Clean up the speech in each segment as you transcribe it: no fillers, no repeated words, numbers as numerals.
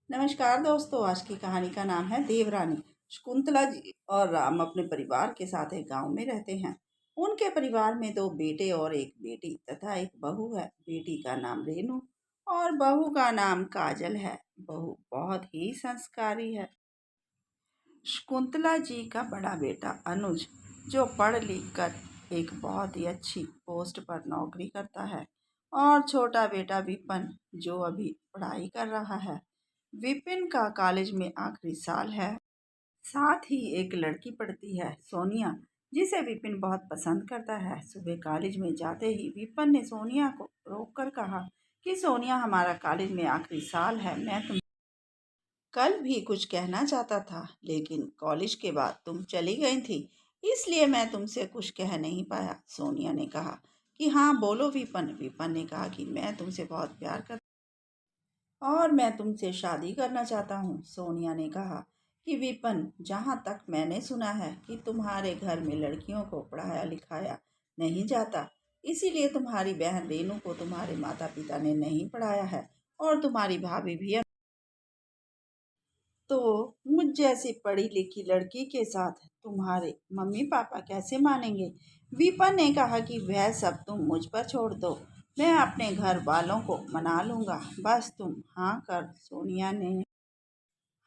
नमस्कार दोस्तों। आज की कहानी का नाम है देवरानी। शकुंतला जी और राम अपने परिवार के साथ एक गांव में रहते हैं। उनके परिवार में दो बेटे और एक बेटी तथा एक बहू है। बेटी का नाम रेनू और बहू का नाम काजल है। बहू बहुत ही संस्कारी है। शकुंतला जी का बड़ा बेटा अनुज, जो पढ़ लिख कर एक बहुत ही अच्छी पोस्ट पर नौकरी करता है, और छोटा बेटा विपिन, जो अभी पढ़ाई कर रहा है। विपिन का कॉलेज में आखिरी साल है। साथ ही एक लड़की पढ़ती है, सोनिया, जिसे विपिन बहुत पसंद करता है। सुबह कॉलेज में जाते ही विपिन ने सोनिया को रोककर कहा कि सोनिया, हमारा कॉलेज में आखिरी साल है। मैं तुम कल भी कुछ कहना चाहता था, लेकिन कॉलेज के बाद तुम चली गई थी, इसलिए मैं तुमसे कुछ कह नहीं पाया। सोनिया ने कहा कि हाँ बोलो विपिन। विपिन ने कहा कि मैं तुमसे बहुत प्यार करता और मैं तुमसे शादी करना चाहता हूँ। सोनिया ने कहा कि विपिन, जहाँ तक मैंने सुना है कि तुम्हारे घर में लड़कियों को पढ़ाया लिखाया नहीं जाता, इसीलिए तुम्हारी बहन रेनू को तुम्हारे माता पिता ने नहीं पढ़ाया है, और तुम्हारी भाभी भी। तो मुझ जैसी पढ़ी लिखी लड़की के साथ तुम्हारे मम्मी पापा कैसे मानेंगे? विपन ने कहा कि वह सब तुम मुझ पर छोड़ दो, मैं अपने घर वालों को मना लूंगा, बस तुम हाँ कर। सोनिया ने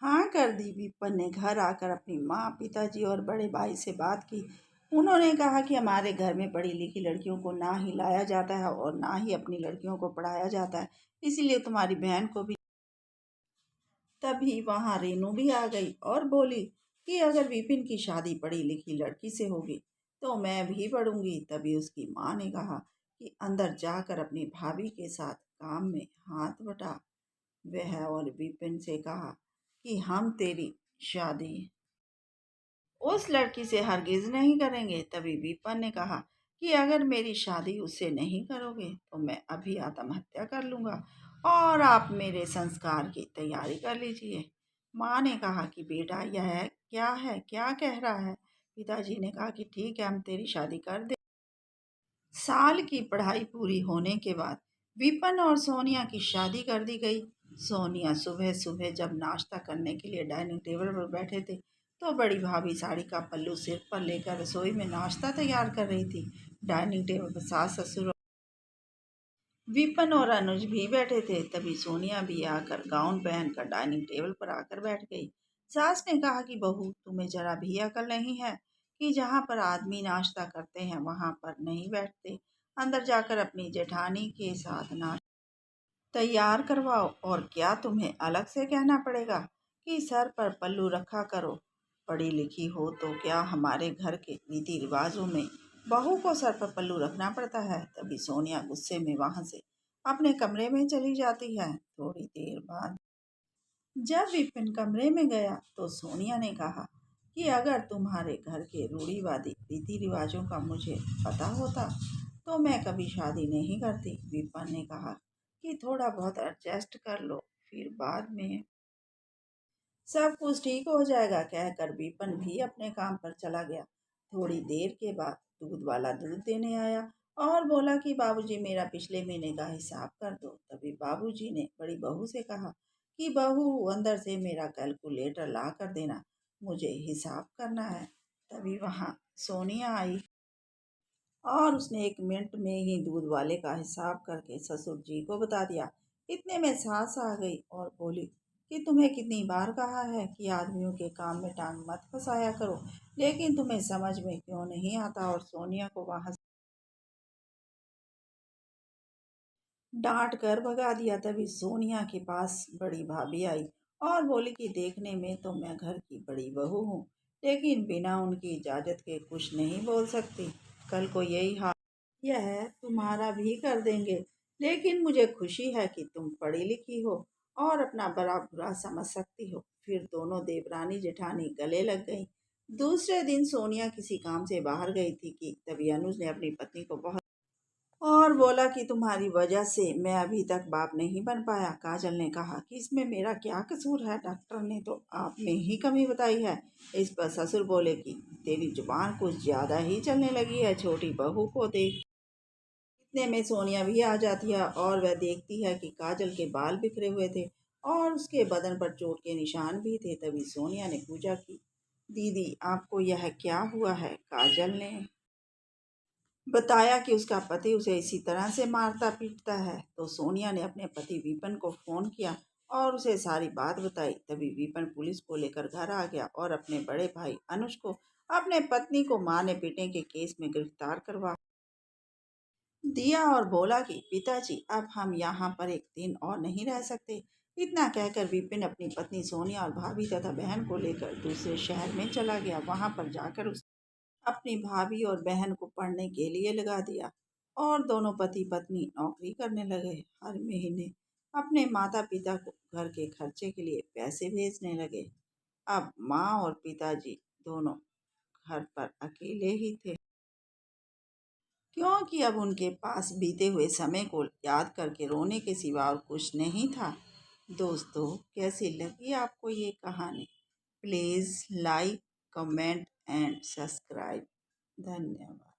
हाँ कर दी। विपन ने घर आकर अपनी माँ, पिताजी और बड़े भाई से बात की। उन्होंने कहा कि हमारे घर में पढ़ी लिखी लड़कियों को ना ही लाया जाता है और ना ही अपनी लड़कियों को पढ़ाया जाता है, इसीलिए तुम्हारी बहन को भी। तभी वहां रेनू भी आ गई और बोली कि अगर विपिन की शादी पढ़ी लिखी लड़की से होगी तो मैं भी पढ़ूंगी। तभी उसकी माँ ने कहा कि अंदर जाकर अपनी भाभी के साथ काम में हाथ बटा। वह और विपिन से कहा कि हम तेरी शादी उस लड़की से हरगिज नहीं करेंगे। तभी विपिन ने कहा कि अगर मेरी शादी उससे नहीं करोगे तो मैं अभी आत्महत्या कर लूंगा, और आप मेरे संस्कार की तैयारी कर लीजिए। माँ ने कहा कि बेटा, यह क्या है, क्या कह रहा है? पिताजी ने कहा कि ठीक है, हम तेरी शादी कर दे। साल की पढ़ाई पूरी होने के बाद विपिन और सोनिया की शादी कर दी गई। सोनिया सुबह सुबह जब नाश्ता करने के लिए डाइनिंग टेबल पर बैठे थे, तो बड़ी भाभी साड़ी का पल्लू सिर पर लेकर रसोई में नाश्ता तैयार कर रही थी। डाइनिंग टेबल पर सास ससुर विपिन और अनुज भी बैठे थे। तभी सोनिया भी आकर गाउन पहनकर डाइनिंग टेबल पर आकर बैठ गई। सास ने कहा कि बहू, तुम्हें जरा भी अकल नहीं है कि जहाँ पर आदमी नाश्ता करते हैं वहां पर नहीं बैठते। अंदर जाकर अपनी जेठानी के साथ नाश्ता तैयार करवाओ, और क्या तुम्हें अलग से कहना पड़ेगा कि सर पर पल्लू रखा करो? पढ़ी लिखी हो तो क्या हमारे घर के रीति रिवाजों में बहू को सर पर पल्लू रखना पड़ता है? तभी सोनिया गुस्से में वहां से अपने कमरे में चली जाती है। थोड़ी देर बाद जब विपिन कमरे में गया तो सोनिया ने कहा कि अगर तुम्हारे घर के रूढ़िवादी रीति रिवाजों का मुझे पता होता तो मैं कभी शादी नहीं करती। विपिन ने कहा कि थोड़ा बहुत एडजस्ट कर लो, फिर बाद में सब कुछ ठीक हो जाएगा, कहकर विपिन भी अपने काम पर चला गया। थोड़ी देर के बाद दूध वाला दूध देने आया और बोला कि बाबूजी, मेरा पिछले महीने का हिसाब कर दो। तभी बाबूजी ने बड़ी बहू से कहा कि बहू, अंदर से मेरा कैलकुलेटर ला कर देना, मुझे हिसाब करना है। तभी वहां सोनिया आई और उसने 1 मिनट में ही दूध वाले का हिसाब करके ससुर जी को बता दिया। इतने में सास आ गई और बोली कि तुम्हें कितनी बार कहा है कि आदमियों के काम में टांग मत फंसाया करो, लेकिन तुम्हें समझ में क्यों नहीं आता? और सोनिया को वहां डांट कर भगा दिया। तभी सोनिया के पास बड़ी भाभी आई और बोली कि देखने में तो मैं घर की बड़ी बहू हूँ, लेकिन बिना उनकी इजाजत के कुछ नहीं बोल सकती। कल को यही हाल यह तुम्हारा भी कर देंगे, लेकिन मुझे खुशी है कि तुम पढ़ी लिखी हो और अपना बड़ा बुरा समझ सकती हो। फिर दोनों देवरानी जेठानी गले लग गईं। दूसरे दिन सोनिया किसी काम से बाहर गई थी कि तभी अनुज ने अपनी पत्नी को बहुत और बोला कि तुम्हारी वजह से मैं अभी तक बाप नहीं बन पाया। काजल ने कहा कि इसमें मेरा क्या कसूर है, डॉक्टर ने तो आप में ही कमी बताई है। इस पर ससुर बोले कि तेरी जुबान कुछ ज्यादा ही चलने लगी है, छोटी बहू को देख। इतने में सोनिया भी आ जाती है और वह देखती है कि काजल के बाल बिखरे हुए थे और उसके बदन पर चोट के निशान भी थे। तभी सोनिया ने पूछा कि दीदी, आपको यह क्या हुआ है? काजल ने बताया कि उसका पति उसे इसी तरह से मारता पीटता है। तो सोनिया ने अपने पति विपिन को फोन किया और उसे सारी बात बताई। तभी विपिन पुलिस को लेकर घर आ गया और अपने बड़े भाई अनुज को अपने पत्नी को मारने पीटने के केस में गिरफ्तार करवा दिया और बोला कि पिताजी, अब हम यहाँ पर एक दिन और नहीं रह सकते। इतना कहकर विपिन अपनी पत्नी सोनिया और भाभी तथा बहन को लेकर दूसरे शहर में चला गया। वहां पर जाकर उस अपनी भाभी और बहन को पढ़ने के लिए लगा दिया और दोनों पति पत्नी नौकरी करने लगे। हर महीने अपने माता पिता को घर के खर्चे के लिए पैसे भेजने लगे। अब माँ और पिताजी दोनों घर पर अकेले ही थे, क्योंकि अब उनके पास बीते हुए समय को याद करके रोने के सिवा और कुछ नहीं था। दोस्तों, कैसी लगी आपको ये कहानी? Please like, comment and subscribe. धन्यवाद।